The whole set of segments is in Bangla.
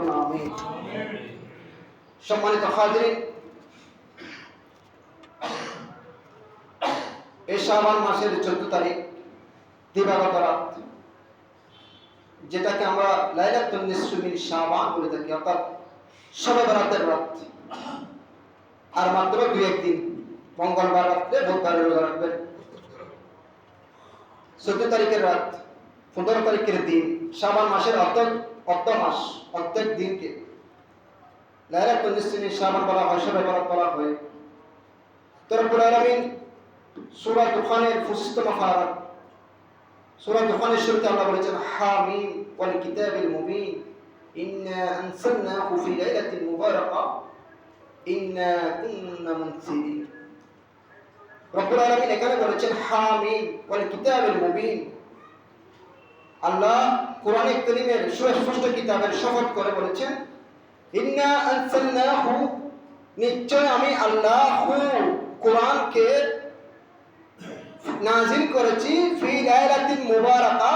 বলুন আমিন। সম্মানিত হাজিরিন, এই শাবান মাসের 14 তারিখ দিবাগত রাত, যেটাকে আমরা লাইলাতুন নিসফি মিন শাবান বলে থাকি, অর্থাৎ শবে বরাতের রাত। আর মাত্র 2-1 দিন, মঙ্গলবার রাত্রে বুধবারে রোজা রাখবেন। 14 তারিখের রাত, 15 তারিখের দিন, শাবান মাসের অর্ধ মাস, অর্ধেক দিনকে লাইলাতুন নিসফি মিন শাবান বলা হয়, শবে বরাত বলা হয়। তো রব্বুল আলামিন সূরা দুখানের 25তম পারা, সূরা দুখানের শুরুতে আল্লাহ বলেছেন, হামিম ওয়াল কিতাবিল মুবিন ইন্না আনসালনাহু ফি লাইলাতিন মুবারাকা ইন্না কুন্না মুনসিরিন। রব্বুল আলামিন এখানে বলেছেন হামিম ওয়াল কিতাবিল মুবিন। আল্লাহ কোরআনে কারীমের সুস্পষ্ট কিতাবের শপথ করে বলেছেন, ইন্না আনসালনাহু, নিশ্চয় আমি আল্লাহ কোরআনকে নাজিল করেছি ফি লাইলাতিন মুবারাকা,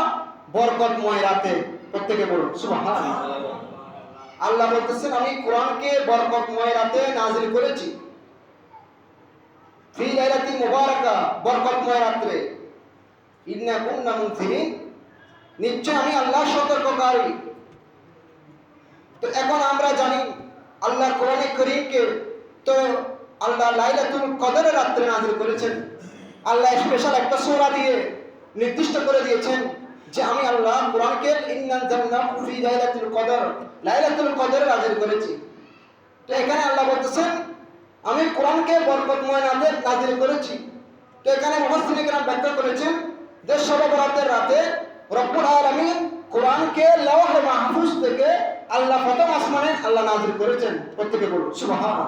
বরকতময় রাতে। প্রত্যেকে বলুন সুবহানাল্লাহ। আল্লাহ বলতেছেন, আমি কোরআনকে বরকতময় রাতে নাজিল করেছি। ফি লাইলাতিন মুবারাকা, বরকতময় রাতে। ইন্না কুন্না মুনজিরিন, নিশ্চয় আমি আল্লাহ সতর্ককারী। তো এখন আমরা জানি আল্লাহ কোরআনে কারীমকে তো আল্লাহ লাইলাতুল কদরের রাতে নাজিল করেছেন। আল্লাহ স্পেশাল একটা সূরা দিয়ে নির্দিষ্ট করে দিয়েছেন যে আমি আল্লাহ কোরআনকে ইন্না আনজালনাহু ফি লাইলাতুল কদর, লাইলাতুল কদরে নাজিল করেছি। তো এখানে আল্লাহ বলতেছেন, আমি কোরআনকে বরকতময় রাতে নাজিল করেছি। তো এখানে মুফাসসিরিন কেরাম ব্যাখ্যা করেছেন যে শবে বরাতের রাতে রব্বুল আলামিন কোরআনকে লওহে মাহফুজ থেকে আল্লাহ প্রথম আসমানে আল্লাহ নাজিল করেছেন। প্রত্যেকে বলুন সুবহানাল্লাহ।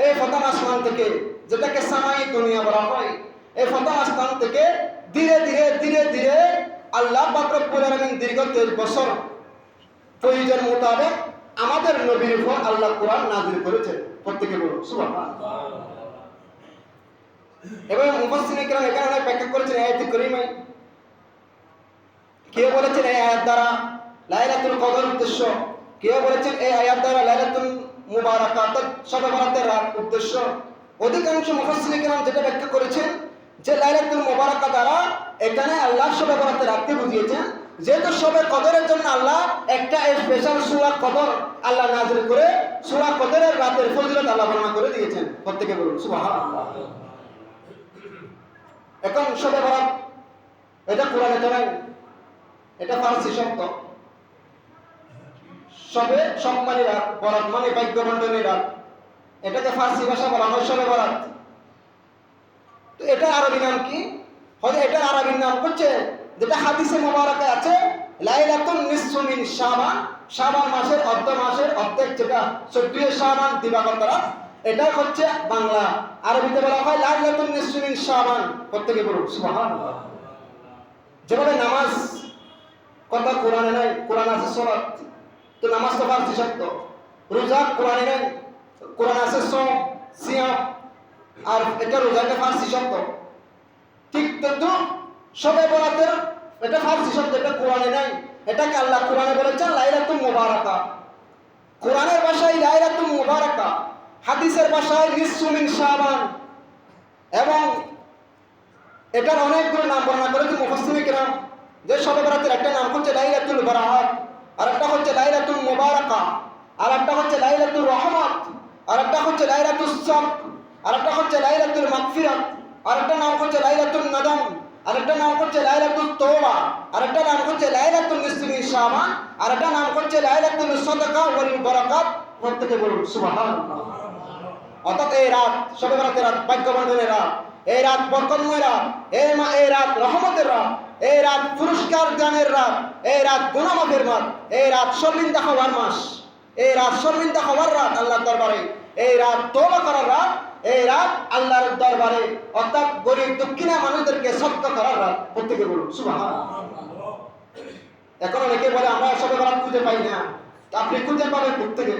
এই প্রথম আসমান থেকে, যেটাকে সামাই দুনিয়া বলা হয়, এই প্রথম আসমান থেকে ধীরে ধীরে ধীরে ধীরে আল্লাহ পাক রব্বুল আলামিন দীর্ঘ 23 বছর প্রয়োজন মোতাবেক আমাদের নবীর উপর আল্লাহ কোরআন নাজিল করেছেন। প্রত্যেকে বলুন সুবহানাল্লাহ। এবং মুফাসসিরিন কেরাম এখানে অনেক ব্যাখ্যা করেছেন আয়াতে কারীমায়। কেউ বলেছেন এই আয়াত দ্বারা লাইলাতুল কদর উদ্দেশ্য, কেউ বলেছেন এই আয়াত দ্বারা লাইলাতুল মুবারাকা অর্থাৎ শবে বরাতের রাত উদ্দেশ্য। অধিকাংশ মুফাসসিরিন কেরাম যেটা ব্যাখ্যা করেছেন যে লাইলাতুল মুবারাকা দ্বারা এখানে আল্লাহ শবে বরাতের রাতকে বুঝিয়েছেন, যেহেতু শবে কদরের জন্য আল্লাহ একটা স্পেশাল সূরা কদর আল্লাহ নাযিল করে সূরা কদরের রাতের ফজিলত আল্লাহ বর্ণনা করে দিয়েছেন। প্রত্যেকে বলুন সুবহানাল্লাহ। এখন শবে বরাত, এটা কোরআনে তো নাই, এটা ফারসি শব্দ। শবে সম্মানী রাত, বরাত মানে ভাগ্য বন্টনের রাত, এটাকে ফারসি ভাষা বলা হয় শবে বরাত। তো এটা আরবি নাম কি? হয়তো এটা আরবি নাম হচ্ছে, যেটা হাদিসে মুবারাকে আছে, লাইলাতুন নিসফি মিন শাবান, শাবান মাসের অর্ধেক, যেটা 14 শাবান দিবাগত রাত, এটা হচ্ছে বাংলা। আরবিতে বলা হয় লাইলাতুন নিসফি মিন শাবান। প্রত্যেকে বলুন সুবহানাল্লাহ। যেভাবে নামাজ কথা কোরআনে নাই, কোরআন আছে সালাত, তো নামাজ তো ফারসি শব্দ। রোজা কোরআনে নাই, কোরআন আছে সিয়াম, আর এটা রোজাটা ফারসি শব্দ। ঠিক তো শবে বরাতের এটা ফারসি শব্দ, এটা কোরআনে নাই। এটাকে আল্লাহ কোরআনে বলেছেন লাইলাতুল মুবারাকা। কোরআনের ভাষায় লাইলাতুল মুবারাকা, হাদিসের ভাষায় নিসফু মিন শাবান। এবং এটার অনেকগুলো নাম বর্ণনা করেছেন মুফাসসিরিন কেরাম। যে শবে বরাতের একটা নাম হচ্ছে লাইলাতুল বারাত, আর একটা হচ্ছে লাইলাতুল মুবারাকা, আর একটা হচ্ছে লাইলাতুল রহমত, আর একটা হচ্ছে লাইলাতুস সাব, আর একটা হচ্ছে লাইলাতুল মাগফিরাত, আর একটা নাম হচ্ছে লাইলাতুল নাদম, আর একটা নাম হচ্ছে লাইলাতুল তওবা, আর একটা নাম হচ্ছে লাইলাতুল নিসফি মিন শাবান, আর একটা নাম হচ্ছে লাইলাতুল সাদাকা ওয়াল বারাকাত। প্রত্যেকে বলুন সুবহানাল্লাহ। অর্থাৎ এই রাত, শবে বরাতের রাত, ভাগ্য বন্টনের রাত, এই রাত বরকতময় রাত, এই রাত রহমতের রাত, এই রাত পুরস্কার দানের রাত, এই রাত গুনাহ মাফের রাত, এই রাত শর্মিন্দা হওয়ার মাস, এই রাত শর্মিন্দা হওয়ার রাত আল্লাহর দরবারে, এই রাত তওবা করার রাত, এই রাত আল্লাহর দরবারে অর্থাৎ গরিব দুঃখীনা মানুষদেরকে সদকা করার রাত। প্রত্যেকে বলুন সুবহানাল্লাহ। এখন অনেকে বলে আমরা শবে বরাত খুঁজে পাই না, আপনি খুঁজে পাবেন কোত্থেকে?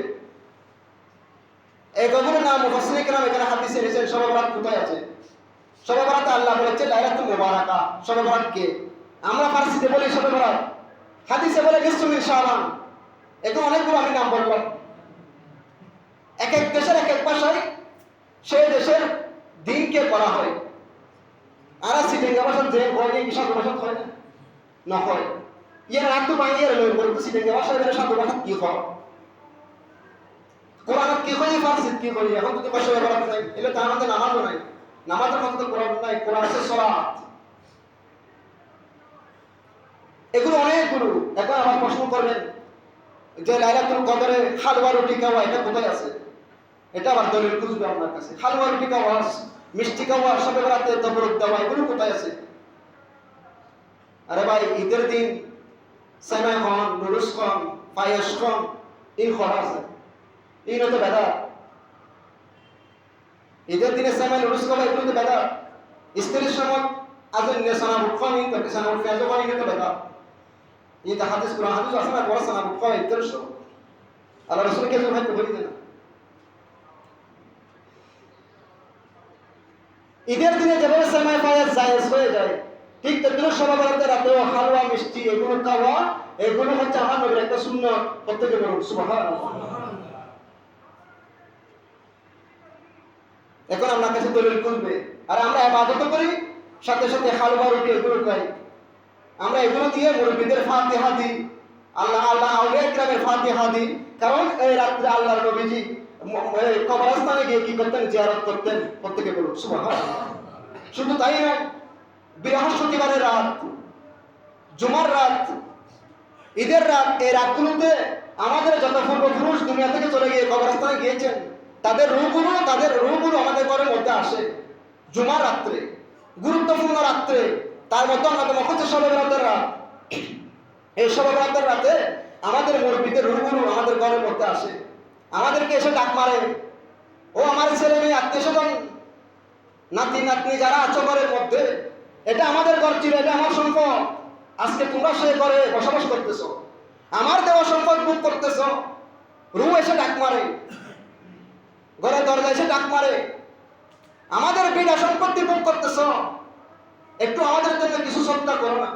এই গভীর নাম মুফাসসিরিন কেরাম এখানে হাদিসে এনেছেন শবে বরাত কোথায় আছে। শবে বরাতে আল্লাহ বলেছে লাইলাতুল মুবারাকা। শবে বরাত কে? আমরা ফারসিতে বলি শবে বরাত, হাদিসে বলে নিসফু মিন শাবান। এখন অনেকগুলো আমি নাম বললাম। এক এক দেশের এক এক ভাষায় সেই দেশের দিনকে করা হয়। আর সিটেঙ্গা ভাষা যে হয় কি সাধু ভাষা হয় না, না হয় ইয়ার রাত তো বাঙিয়ে রইল বলতো সিটেঙ্গা ভাষা এবারে সাধু ভাষা কি হয়, কোরআন কি হয়, ফারসি কি হয়। এখন যদি ভাষা ব্যবহার নাই এলে তার মধ্যে নামাজও নাই, নামাজের মধ্যে কোরআন নাই, কোরআন আছে সালাত। এগুলো অনেকগুলো। এখন আমার প্রশ্ন করবেন যে লাইলাতুল কদরে হালুয়া রুটি খাওয়া এটা কোথায় আছে? এটা আবার দলিল খুঁজবে আপনার কাছে। হালুয়া রুটি খাওয়া, মিষ্টি খাওয়া, সবে বেড়াতে তবরক দেওয়া, এগুলো কোথায় আছে? আরে ভাই ঈদের দিন সেমাই খন, নুডলস খন, পায়েস খন, এই খরা আছে, এই তো বেদা। ঈদের দিনে সেমাই নুডলস খাওয়া এগুলো তো বেদা। স্ত্রীর সময় আজ সানা বুটখান এই তাকে সানা বুট পেঁয়াজ খাওয়া তো বেদা। এই তো হাদিস কোরআন হাদিস আছে না, বড় সানা বুট খাওয়া ঈদের সময় আল্লাহ রাসূলকে জোর হাতে বলি দেনা। ঈদের দিনে যেভাবে সেমাই পায়েস জায়েজ হয়ে যায়, ঠিক তেমনি সবে বেড়াতে রাতেও হালুয়া মিষ্টি এগুলো খাওয়া, এগুলো হচ্ছে আমার নবীর একটা সুন্নাত। প্রত্যেকে বলুন সুবহানাল্লাহ। এখন আপনার কাছে দলিল খুঁজবে। আর আমরা ইবাদত করি, সাথে সাথে হালুয়া রুটি এগুলো খাই। আমরা এগুলো দিয়ে মুরব্বিদের ফাতিহা দিই, আল্লাহ আল্লাহ আউলিয়া ইকরামের ফাতিহা দিই। কারণ এই রাত্রে আল্লাহর নবীজি কবরস্থানে গিয়ে কি করতেন? জিয়ারত করতেন। প্রত্যেকে বলুন সুবহানাল্লাহ। শুধু তাই নয়, বৃহস্পতিবারের রাত, জুমার রাত, ঈদের রাত, এই রাতগুলোতে আমাদের যত পূর্বপুরুষ দুনিয়া থেকে চলে গিয়ে কবরস্থানে গিয়েছেন, তাদের রূহগুলো আমাদের ঘরের মধ্যে আসে। জুমার রাত্রে, গুরুত্বপূর্ণ রাত্রে, তার মধ্যে আমাদের হচ্ছে শবে বরাতের রাত। এই শবে বরাতের রাতে আমাদের মুরব্বিদের রূহগুলো আমাদের ঘরের মধ্যে আসে, আমাদেরকে এসে ডাক মারে, ও আমার ছেলে মেয়ে, আত্মীয় স্বজন, নাতি নাতনি যারা আছো ঘরের মধ্যে, এটা আমাদের ঘর ছিল, এটা আমার সম্পদ, আজকে তোমরা সে ঘরে বসবাস করতেছ, আমার দেওয়া সম্পদ ভোগ করতেছ। রূহ এসে ডাক মারে, ঘরের দরজা এসে ডাক মারে, আমাদের বিনা সম্পত্তি ভোগ করতেছ, একটু আমাদের জন্য কিছু সৎকার করো না,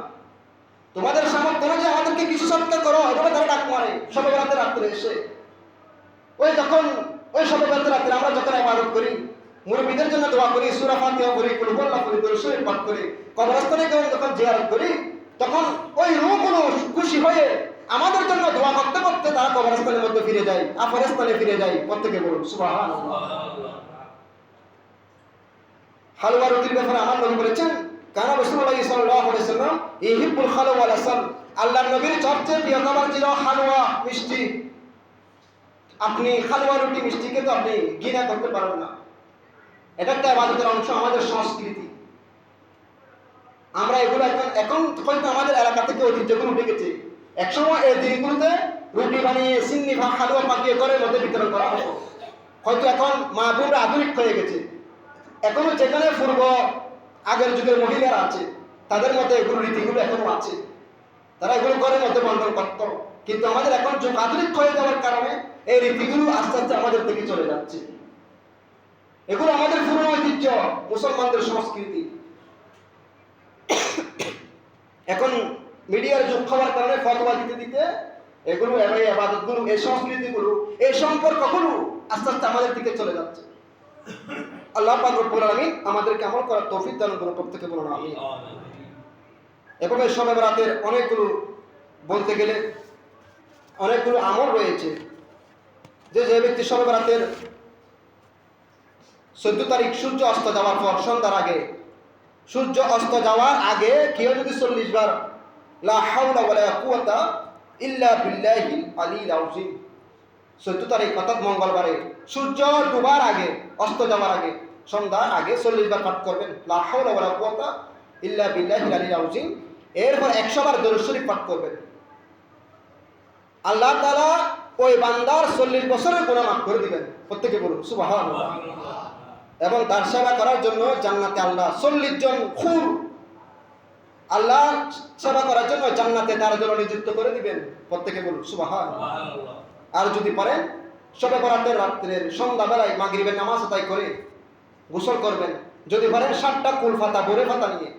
তোমাদের সামর্থ্য অনুযায়ী আমাদেরকে কিছু সৎকার করো। এভাবে তারা ডাক মারে শবে বরাতের রাত্রে এসে। ওই শবে বরাতের রাত্রে আমরা যখন ইবাদত করি, মুরব্বিদের জন্য দোয়া করি, সূরা ফাতিহা পড়ি, কুল হুয়াল্লাহু পড়ি, দরুদ শরীফ পাঠ করি, কবরস্থানে গিয়ে যখন জিয়ারত করি, তখন ওই রূহগুলো খুশি হয়ে আমাদের জন্য দোয়া করতে করতে তারা কবরস্থানের মধ্যে ফিরে যায়, আফরস্থানে ফিরে যায়। প্রত্যেকে বলুন সুবহানাল্লাহ। হালুয়া রুটির ব্যাপারে আমার নবী বলেছেন, কানা রাসূলুল্লাহ সাল্লাল্লাহু আলাইহি ওয়াসাল্লাম ইহিব্বুল হালওয়া ওয়াল আসাল। আল্লাহর নবীর সবচেয়ে প্রিয় খাবার ছিল হালুয়া, মিষ্টি। আপনি হালুয়া রুটি মিষ্টিকে তো আপনি ঘৃণা করতে পারবেন না। এটা একটা ইবাদতের অংশ, আমাদের সংস্কৃতি। আমরা এগুলো এখন হয়তো আমাদের এলাকা থেকে ঐতিহ্যগুলো উঠে গেছে। একসময় এই দিনগুলোতে রুটি বানিয়ে সিন্নি বা হালুয়া পাকিয়ে ঘরের মধ্যে বিতরণ করা হতো। হয়তো এখন মা বোনরা আধুনিক হয়ে গেছে, এখনো যেখানে পূর্ব আগের যুগের মহিলারা আছে তাদের মধ্যে এগুলো রীতিগুলো এখনো আছে, তারা এগুলো ঘরের মধ্যে বন্টন করত। কিন্তু আমাদের এখন যুগ আধুনিক হয়ে যাওয়ার কারণে এই রীতিগুলো আস্তে আস্তে আমাদের থেকে চলে যাচ্ছে। এগুলো আমাদের পুরনো ঐতিহ্য, মুসলমানদের সংস্কৃতি। এখন মিডিয়ার যুগ হওয়ার কারণে ফতোয়া দিতে দিতে এগুলো, এই ইবাদতগুলো, এই সংস্কৃতিগুলো, এই সম্পর্কগুলো আস্তে আস্তে আমাদের দিকে চলে যাচ্ছে। আল্লাহ পাক রব্বুল আলামিন আমাদেরকে আমল করার তৌফিক দান করুন। প্রত্যেকে বলুন আমিন। এভাবে শবে বরাতের অনেকগুলো, বলতে গেলে অনেকগুলো আমল রয়েছে। যে ব্যক্তি শবে বরাতের 14 তারিখ সূর্য অস্ত যাওয়ার পর সন্ধ্যার আগে, সূর্য অস্ত যাওয়ার আগে কেউ যদি 40 বার লা হাওলা ওয়ালা কুওয়াতা ইল্লা বিল্লাহিল আলিয়্যিল আযীম, 14 তারিখ অর্থাৎ মঙ্গলবারে সূর্য ডুবার আগে, অস্ত যাওয়ার আগে, সন্ধ্যার আগে 40 বার পাঠ করবেন লা হাওলা ওয়ালা কুওয়াতা ইল্লা বিল্লাহিল আলিয়্যিল আযীম। এরপর 100 বার দরুদ শরীফ পাঠ করবেন। আল্লাহ তাআলা ওই বান্দার 40 বছরের গুনাহ মাফ করে দিবেন। প্রত্যেকে বলুন সুবহানাল্লাহ। এবং তার সেবা করার জন্য জান্নাতে আল্লাহ 40 জন খুর আল্লাহ সেবা করার জন্য জান্নাতে তার জন্য নিযুক্ত করে দিবেন। প্রত্যেকে বলুন সুবহানাল্লাহ। আর যদি পারেন শবে বরাতের রাত্রের সন্ধ্যাবেলায় মাগরিবের নামাজ আদায় করে গোসল করবেন। যদি পারেন 7টা কুল পাতা, বরে পাতা নিয়ে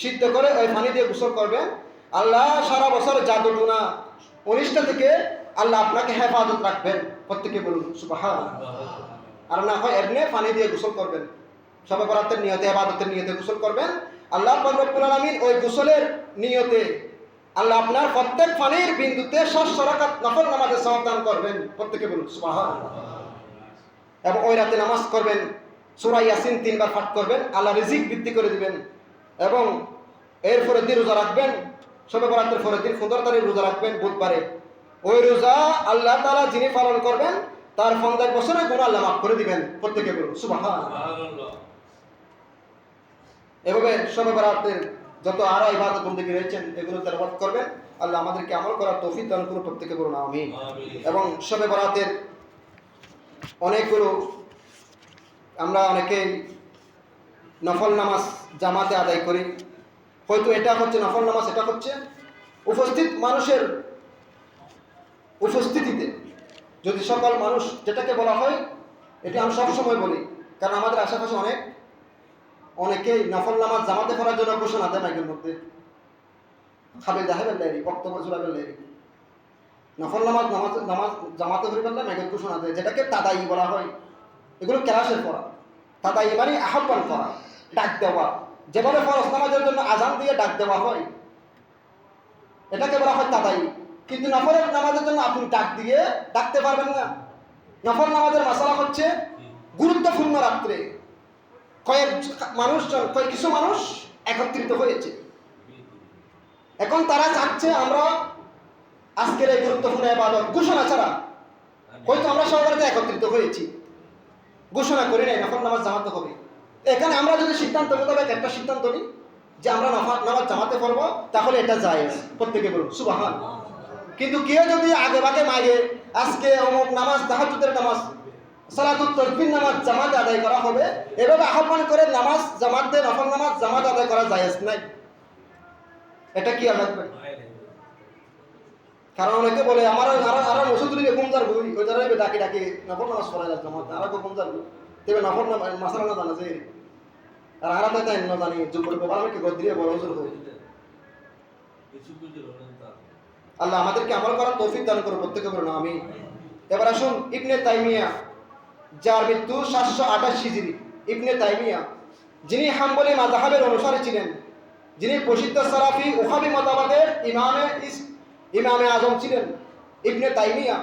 সিদ্ধ করে ওই পানি দিয়ে গোসল করবেন। আল্লাহ সারা বছর জাদু টুনা 19টা থেকে আল্লাহ আপনাকে হেফাজত রাখবেন। প্রত্যেকে বলুন সুবহানাল্লাহ। আর না হয় এমনি পানি দিয়ে গোসল করবেন, শবে বরাতের নিয়তে, ইবাদতের নিয়তে গোসল করবেন। আল্লাহ পাক রব্বুল আলামিন ওই গোসলের নিয়তে আল্লাহ আপনার প্রত্যেক পানির বিন্দুতে 600 রাকাত নফল নামাজের সওয়াব দান করবেন। প্রত্যেকে বলুন সুবহানাল্লাহ। এবং ওই রাতে নামাজ করবেন, সূরা ইয়াসিন 3 বার পাঠ করবেন, আল্লাহ রিজিক বৃদ্ধি করে দিবেন। এবং এরপরে দিন রোজা রাখবেন, শবে বরাতের পরের দিন 15 তারিখ রোজা রাখবেন বুধবারে। ওই রোজা আল্লাহ তাআলা যিনি পালন করবেন তার 50 বছরের গুনাহ আল্লাহ মাফ করে দিবেন। প্রত্যেকে বলুন সুবহানাল্লাহ। এভাবে শবে বরাতের যত আরো ইবাদত বন্দেগী রয়েছেন এগুলো তেলাওয়াত করবেন। আল্লাহ আমাদেরকে আমল করার তৌফিক দান করুন। প্রত্যেকে বলুন আমিন। এবং শবে বরাতের অনেকগুলো আমরা অনেকেই নফল নামাজ জামাতে আদায় করি। হয়তো এটা হচ্ছে নফল নামাজ, এটা হচ্ছে উপস্থিত মানুষের উপস্থিতিতে। যদি সকল মানুষ, যেটাকে বলা হয়, এটা আমি সবসময় বলি, কারণ আমাদের আশেপাশে অনেকেই নফল নামাজ জামাতে পড়ার জন্য ঘোষণা দেয় মাইকের মধ্যে, খাবে দাহেবেন লাইরি, বক্তব্য জোড়াবেন লাইরি, নফল নামাজ নামাজ নামাজ জামাতে পড়ে ফেললে মাইকের ঘোষণা দেয়, যেটাকে তাদাই বলা হয়। এগুলো ক্লাসের পড়া। তাদাই মানে আহ্বান করা, ডাক দেওয়া। যেভাবে ফরজ নামাজের জন্য আজান দিয়ে ডাক দেওয়া হয়, এটাকে বলা হয় তাদাই। কিন্তু নফলের নামাজের জন্য আপনি ডাক দিয়ে ডাকতে পারবেন না। নফল নামাজের মাসালা হচ্ছে গুরুত্বপূর্ণ রাত্রে কিছু মানুষ একত্রিত হয়েছে। এখন তারা চাচ্ছে আমরা আজকের এই গুরুত্বপূর্ণ ইবাদত ঘোষণা ছাড়া, হয়তো আমরা সবাই একত্রিত হয়েছি, ঘোষণা করি নাই নফল নামাজ জামাতে হবে। এখানে আমরা যদি সিদ্ধান্ত মোতাবেক একটা সিদ্ধান্ত নিই যে আমরা নফল নামাজ জামাতে পড়বো, তাহলে এটা জায়েজ। প্রত্যেকে বলুন সুবহানাল্লাহ। কিন্তু কেউ যদি আগে ভাগে মাগে আজকে অমুক নামাজ, তাহাজ্জুদের নামাজ, সালাতুত তাসবিহ নামাজ জামাতে আদায় করা হবে, এভাবে আহ্বান করে নামাজ জামাত দিয়ে নফল নামাজ জামাত আদায় করা জায়েজ নাই। এটা কি লাগবে? কারণ অনেকে বলে আমার আরো মসজিদে ঘুমদার বই ওই ধরনের ডাকি ডাকি নফল নামাজ পড়া যায় জামাত, আর ঘুমদার বই তবে নফল মাসালা না জানা যায়। আর আরামে তাই না জানি যোগ করে বলা কি গদ্রিয়ে বড় হুজুর হই। আল্লাহ আমাদেরকে আমল করার তৌফিক দান করুন। প্রত্যেকে বলুন আমিন। এবার আসুন ইবনে তাইমিয়া, যার মৃত্যু 728 হিজরি। ইবনে তাইমিয়া যিনি হাম্বলি মাযহাবের অনুসারী ছিলেন, যিনি প্রসিদ্ধ সালাফি ওহাবি মতবাদের ইমামে আজম ছিলেন, ইবনে তাইমিয়া,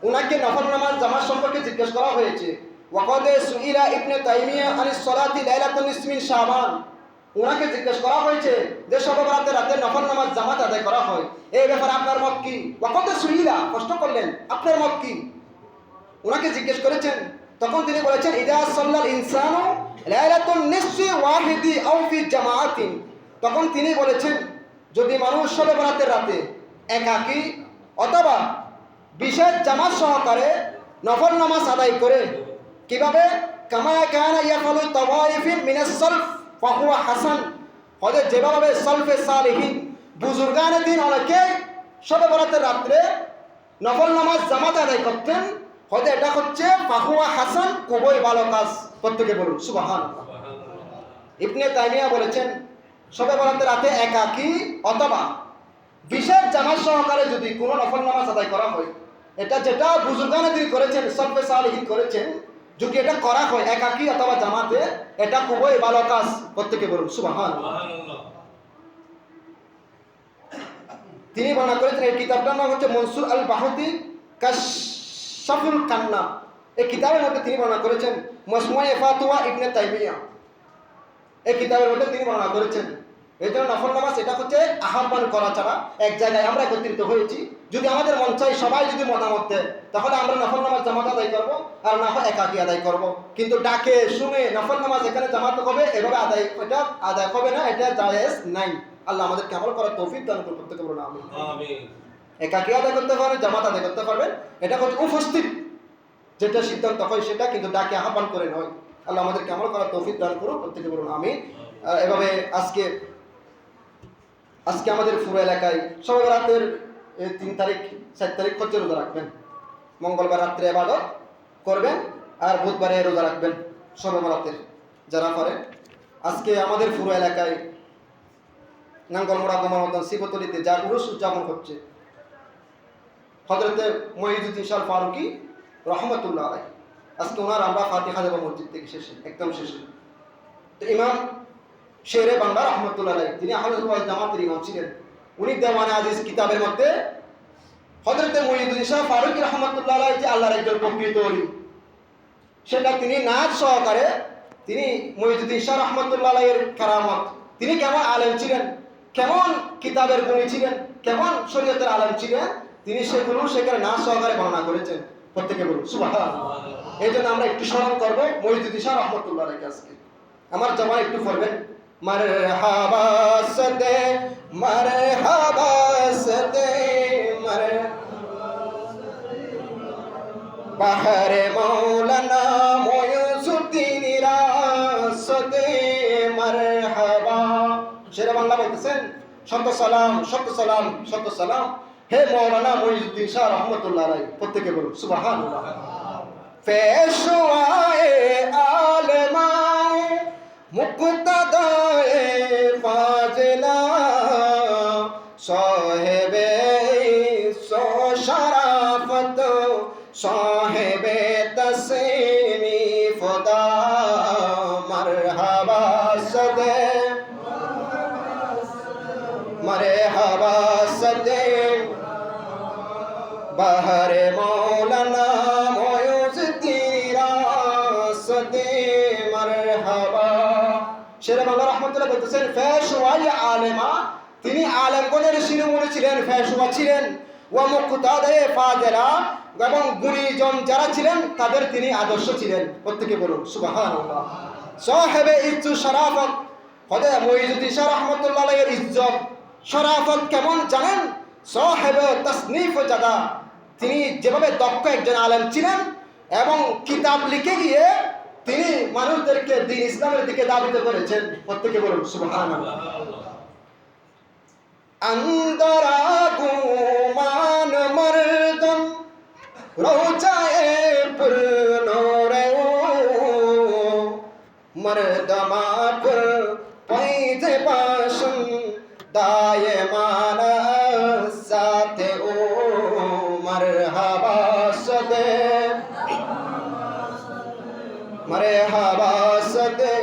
উনাকে নফল নামাজ জামাত সম্পর্কে জিজ্ঞেস করা হয়েছে। ওয়াকাদে সুইলা ইবনে তাইমিয়া আনিস সালাতি লাইলাতুন নিসফ মিন শাবান। উনাকে জিজ্ঞেস করা হয়েছে যে শবে বরাতের রাতে নফল নামাজ জামাত আদায় করা হয়, এই ব্যাপারে আপনার মত কি? ওয়াকাদে সুইলা, প্রশ্ন করলেন আপনার মত কি? উনাকে জিজ্ঞেস করেছেন, তখন তিনি বলেছেন ইদা সাল্লাল ইনসানু লাইলাতুন নিসফি ওয়াহিদি আও ফি জামাআতিন। তখন তিনি বলেছেন যদি মানুষ শবে বরাতের রাতে একাকী অথবা বিশেষ জামাত সহকারে নফল নামাজ আদায় করে, কিভাবে? কামা কানা ইয়াফালু তাওয়াইফিন মিনাস সালফ ফাহুয়া হাসান। হযরত যেভাবে সালফে সালেহিন বুজুর্গানে দিন অনেকে শবে বরাতের রাতে নফল নামাজ জামাত আদায় করতেন, হয়তো এটা হচ্ছে ফাহুয়া হাসান, খুবই ভালো কাজ। প্রত্যেকে বলুন সুবহানাল্লাহ। ইবনে তাইমিয়া বলেছেন শবে বরাতের রাতে একাকী অথবা বিশেষ জামাত সহকারে যদি কোনো নফল নামাজ আদায় করা হয়, এটা যেটা বুজুর্গানে দিন করেছেন, সালফে সালেহিন করেছেন, যদি এটা করা হয় একাকী অথবা জামাতে, এটা খুবই ভালো কাজ। প্রত্যেকে বলুন সুবহানাল্লাহ। তিনি বর্ণনা করেছেন, এই কিতাবটার নাম হচ্ছে মনসুর আল বাহুতি কাশফুল কান্না। এই কিতাবের মধ্যে তিনি বর্ণনা করেছেন মজমুয়ে ফাতুয়া ইবনে তাইমিয়া, এই কিতাবের মধ্যে তিনি বর্ণনা করেছেন। এই জন্য নফল নামাজ এটা হচ্ছে আহ্বান করা ছাড়া, এক জায়গায় আমরা একত্রিত হয়েছি, যদি আমাদের মন চাই সবাই যদি মতামত দেয় তাহলে আমরা নফল নামাজ জামাত আদায় করবো, আর না হয় একাকী আদায় করবো। কিন্তু ডাকে শুনে নফল নামাজ এখানে জামাত হবে এভাবে এটা আদায় হবে না, এটা জায়েজ নাই। আল্লাহ আমাদেরকে আমল করার তৌফিক দান করুন। প্রত্যেকে বলুন আমিন। একাকী আদায় করতে পারবেন, জামাত আদায় করতে পারবেন, এটা হচ্ছে উপস্থিত যেটা সিদ্ধান্ত হয় সেটা, কিন্তু ডাকে আহ্বান করে নয়। আল্লাহ আমাদেরকে আমল করার তৌফিক দান করুন। প্রত্যেকে বলুন আমিন। এভাবে আজকে আমাদের পুরো এলাকায় শবে বরাতের 3 তারিখ 4 তারিখ হচ্ছে রোজা রাখবেন, মঙ্গলবার রাত্রে ইবাদত করবেন, আর বুধবারে রোজা রাখবেন শবে বরাতের যারা করে। আজকে আমাদের পুরো এলাকায় নাঙ্গলমোড়া গোমানন্দন শিবতলিতে যা উরুস উদযাপন হচ্ছে, হযরতে মুঈজুদ্দিন শাহ ফারুকী রহমাতুল্লাহ আলাইহি। আজকে ওনার আমরা ফাতিহা দেব মসজিদ থেকে শেষে, একদম শেষে। তো ইমাম শেরে বাংলা রহমতুল্লাহ আলাইহি, তিনি আহলে ওয়াল জামাতের ইমাম ছিলেন। উনি দেওয়ানে আজিজ কিতাবের মধ্যে হযরতে মুঈজুদ্দিন শাহ ফারুকী রহমাতুল্লাহ আলাইহি যে আল্লাহর একজন প্রকৃত ওলি, সেটা তিনি নাচ সহকারে তিনি মুঈজুদ্দিন শাহ রহমাতুল্লাহ আলাইহির কারামত, তিনি কেমন আলেম ছিলেন, কেমন কিতাবের গুণী ছিলেন, কেমন শরীয়তের আলেম ছিলেন, তিনি সেগুলো সেখানে নাচ সহকারে বর্ণনা করেছেন। প্রত্যেকে বলুন সুবহানাল্লাহ। এই জন্য আমরা একটু স্মরণ করবো মুঈজুদ্দিন শাহ রহমাতুল্লাহ আলাইহি। আজকে আমার জবান একটু পড়বেন, মারহাবা সদে মারহাবা সদে বাহারে মাওলানা মুঈজুদ্দিন রাসদে মারহাবা। শেরে বাংলা বলতেছেন, শত সালাম শত সালাম শত সালাম হে মাওলানা মুঈজুদ্দিন শাহ রহমাতুল্লাহ আলাইহি। প্রত্যেকে বলুন সুবহানাল্লাহ। পেশওয়ায়ে আলেমায়ে মুক্তাদায়ে ফাজিলা সাহেবে শরাফত সাহেবে তসনীফ দা মারহাবা সদে মারহাবা সদে বাহারে মাওলানা মুঈজুদ্দিন রাসদে মারহাবা। শেরে বাংলা রহমাতুল্লাহ বলতেছেন, পেশওয়ায়ে আলেমা, তিনি আলেমগণের শিরোমণি ছিলেন, পেশওয়া ছিলেন। ওয়া মুক্তাদায়ে ফাজিলা, এবং গুণীজন যারা ছিলেন তাদের তিনি আদর্শ ছিলেন। প্রত্যেকে বলুন সুবহানাল্লাহ। সাহেবে ইজ্জত শরাফত, হযরত মুঈজুদ্দিন শাহ রহমাতুল্লাহ আলাইহির ইজ্জত শরাফত কেমন জানেন? সাহেবে তাসনিফ জাদা, তিনি যেভাবে দক্ষ একজন আলেম ছিলেন এবং কিতাব লিখে গিয়ে তিনি মানুষদেরকে দ্বীন ইসলামের দিকে দাবিত করেছেন। প্রত্যেকে বলুন সুবহানাল্লাহ। আন্দরা গুমান মর্দম রোজায়ে পুরনোরে মর্দমা পুর পয়দে বাসন দায়ে মানা সাথে ও মারহাবা সদে মারহাবা সদে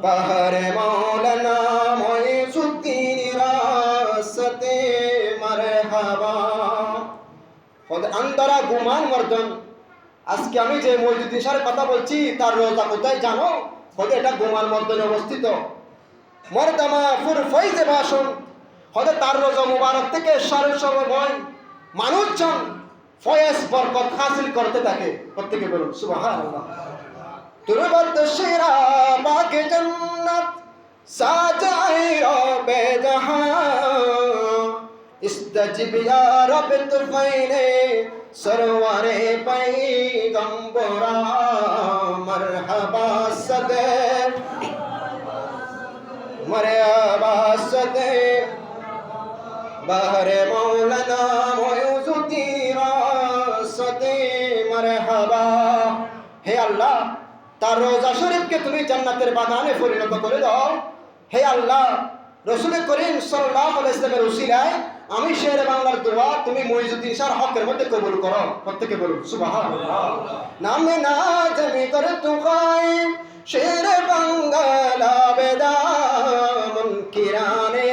বাহারে মাওলানা মুঈজুদ্দিন রাসদে মারহাবা। আন্দরা গুমান মর্দন, আজকে আমি যে মুঈজুদ্দিন শাহের কথা বলছি তার রোজা কোথায় জানো? হয়তো এটা গুমান মর্দনে অবস্থিত। মর্দামা ফুর ফয়জে ভাষণ, হয়তো তার রোজা মুবারক থেকে সারা সময় মানুষজন ফয়েজ বরকত হাসিল করতে থাকে। প্রত্যেকে বলুন সুবহানাল্লাহ। তুরবত শিরা বাগে জান্নাত সাজায়ে রবে জাহান ইস্তাজিব ইয়া রব তুফাইলে সরওয়ারে পয়গম্বরা মারহাবা সদে মারহাবা সদে বাহারে মাওলানা মুঈজুদ্দিন রাসদে মারহাবা। হে আল্লাহ, তার রোজা শরীফকে তুমি জান্নাতের বাগানে পরিণত করে দাও। হে আল্লাহ, রাসূল করিম সাল্লাল্লাহু আলাইহি ওয়াসাল্লামের উসিলায় আমি শেরে বাংলার দোয়া তুমি মুঈজুদ্দিন শাহর হকের মধ্যে কবুল করো। প্রত্যেকে বলুন সুবহানাল্লাহ। নামে না জমি করে তুকাই শেরে বাংলা বেদা মুনকিরানে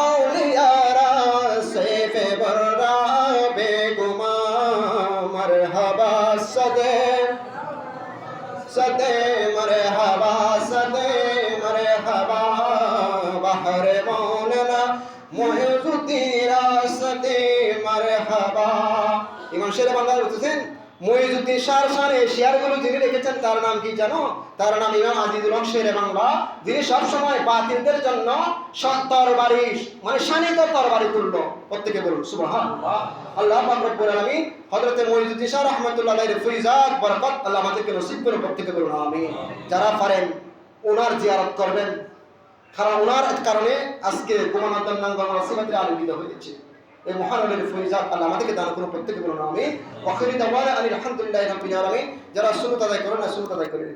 আউলিয়ারা সেফে বররা বেগুমা মারহাবা সদে সদে মারহাবা সদে মারহাবা বাহারে মাওলানা মুঈজুদ্দিন রাসদে মারহাবা। ইমাম শেরে বাংলা বলতেছেন, মুঈজুদ্দিন শাহর শানে শেয়ারগুলো যিনি রেখেছেন তার নাম কি জানো? তার নাম ইমাম আজিজুল হক শেরে বাংলা, যিনি সবসময় বাতিলদের জন্য তরবারি মানে শানিত তরবারি তুলল। প্রত্যেকে বলুন সুবহানাল্লাহ। আল্লাহ পাক রব্বুল আলামিন হযরত মুঈজুদ্দিন শাহ রাহমাতুল্লাহ আলাইহির ফয়জাত বরকত আল্লাহ আমাদেরকে নসিব করুন। প্রত্যেকে বলুন আমিন। যারা পারেন ওনার জিয়ারত করবেন, কারণ ওনার কারণে আজকে কুমানন্দন নাঙ্গল নসিবাতের আলোকিত হয়েছে। এই মহান আলীর ফয়জাত আল্লাহ আমাদেরকে দান করুন। প্রত্যেকে বলুন আমিন। ওয়া আখিরু দাওয়ানা আলহামদুলিল্লাহি রাব্বিল আলামিন। যারা সুন্নাত আদায় করেন না সুন্নাত আদায় করেন।